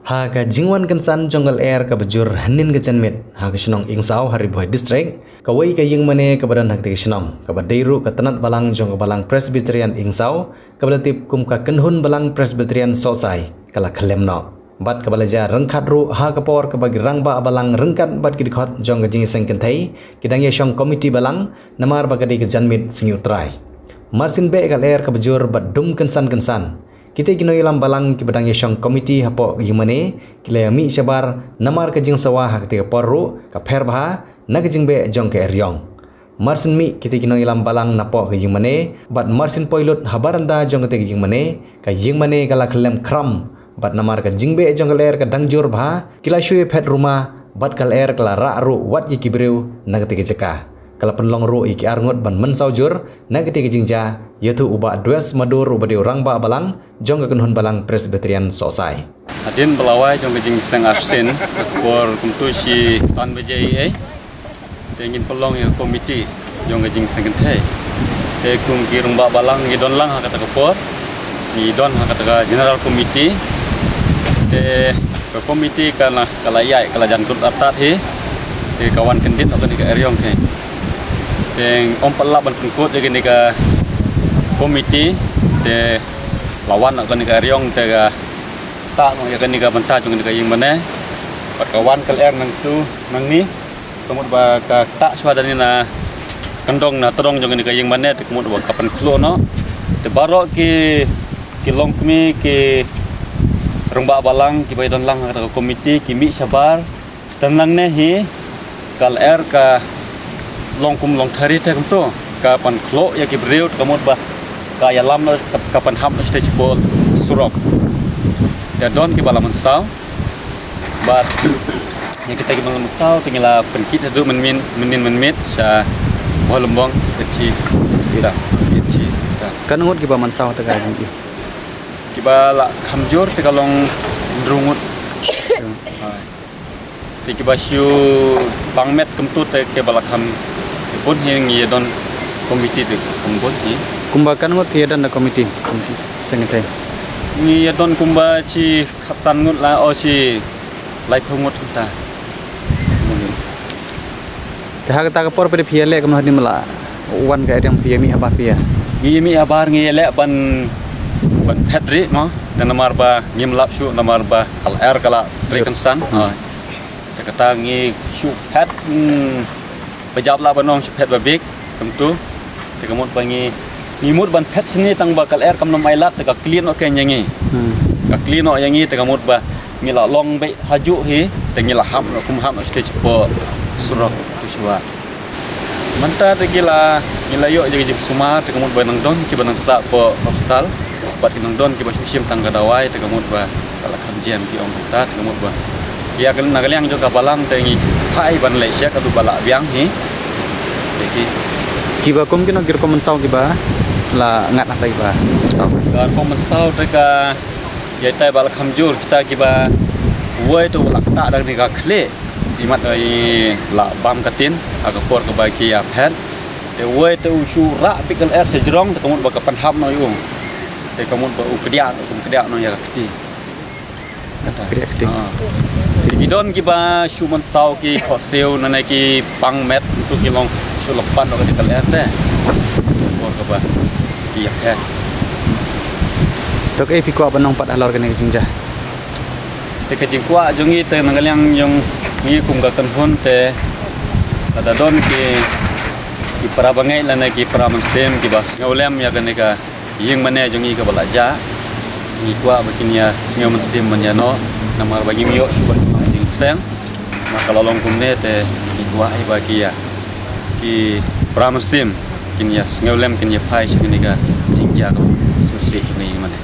Ha ka jingwan kansan jungle air ka bajur hanin ka janmit ha ka shinong ingsau Hariboy district ka wai ka ying mane ka badan hak te shinong ka badairu ka tanat balang jong ka balang Presbyterian ingsau ka balatip kum ka kenhun balang Presbyterian sosai kala khalemno bat ka balaja rangkhat ru ha ka por ka bagi rangba balang rangkat bat ki dikhot jong ka jing seng kenthai kidang ye shong committee balang namar bagadi ka janmit singiu trai marsin be ka air ka bajur badum kansan kita kino ilam balang ki badang yeshong komiti hapo yumane kila mi sabar namar ka jing sawa hak te porru ka pherba nag jing be jong ka eryong marsin mi kita kino ilam balang napo ka yumane bat marsin poilot habaranda jong te yumane ka yumane kala khlem kram bat namar ka jing be jong ler ka dangjur bha kila shui phet ruma bat kal er kala ra ru wat yi kibreu nag te jeka kala penlong ru iki arngot ban mensaujur nagati ke jingja yaitu uba dues madur uba di orang ba balang jong ke kenhun balang Presbyterian sosai adin belawai jong ke jing seng arsen por kumtu si san bejai tengin pelong yang komiti jong ke jing seng kenthe te kum ki rumba balang gi don lang hakata ke por gi don hakata ke general committee te ke komiti kana kala yai kala jantut atat he te kawan kendit atau di ke eryong ke Teng ompala ban pengkut jadi nika komiti te lawan akan nika riong te ga tak mau ya kan nika bantah jung nika yang mana pat kawan kal er nang tu nang ni kemud ba ka tak swadani na kendong na terong jung nika yang mana te kemud ba kapan klo no te barok ki long kmi ki rumba balang ki bai don lang ka komiti ki mi sabar tenang ne hi kal er ka long kum long thari te kum to kapan klo ya ki breu kamot ba kaya lam kapan ham stage ball surok ya don ki bala mensau but ya kita ki bala mensau tinggal penkit adu menmin sa bolombong kecil sekira kecil sekira kan ngot ki ba mensau te ga ji ki bala kamjor te kalong drungut te ki basyu bangmet kum tu te ke bala kam pun yang ia don komiti tu kumbut ni kumbakan ngot ye dan komiti sengatai ni ia don kumba ci khasan ngut la o ci lai phongot ta ta ka por pe phiale kam hadi mala wan ka yang pia mi apa pia ni mi abar ngi le ban petri no dan namar ba ngim lap shu namar ba kal air kala trikan san ha ta kata ngi shu pet pejab la banong pet babik tentu te kamot bangi nimut ban pet sini tang bakal air kam nom ailat te ka clean ok nyangi ka clean ok yangi te kamot ba ngila long be haju hi te ngila ham no kum ham stage po surok tu suwa manta te gila ngila yo jadi suma te kamot ba nang don ki banang sa po hospital bat nang don ki ba susim tang gadawai te kamot ba kala kam jam ki ong ta te kamot ba ya kan nagaliang jo ka balang te ngi hai ban le syak adu bala biang hi jadi kiba kom kino gir kom mensau kiba la ngat apa kiba sau gar kom mensau te ka ya tai bala kamjur kita kiba woi tu la ta dang ni ka khle imat ai la bam katin aga por ka ba ki ya phet te woi tu shu ra pikal air sejrong te kamut ba ka panham no yu te kamut ba ukdia no ya kti kata kti Gidon kiba shuman sau ki khoseu nana ki pang met tu ki long sulapan no ka ler te por ka ba ki ya tok e pikwa banong pat alor kene jingja te ka jingkwa jongi te nangaliang yung ngi kum ka kanhun te ada don ki para bangai lana ki para mansem ki bas ngaulem ya kene ka ying mane jongi ka balaja ngi kwa bakin ya singau mansem manya no namar bagi mio suban seng maka lalong kumne te ikwa ai bagi ya ki pramusim kin ya ngolem kin ya pai sing ni ga singja ko susi ni mane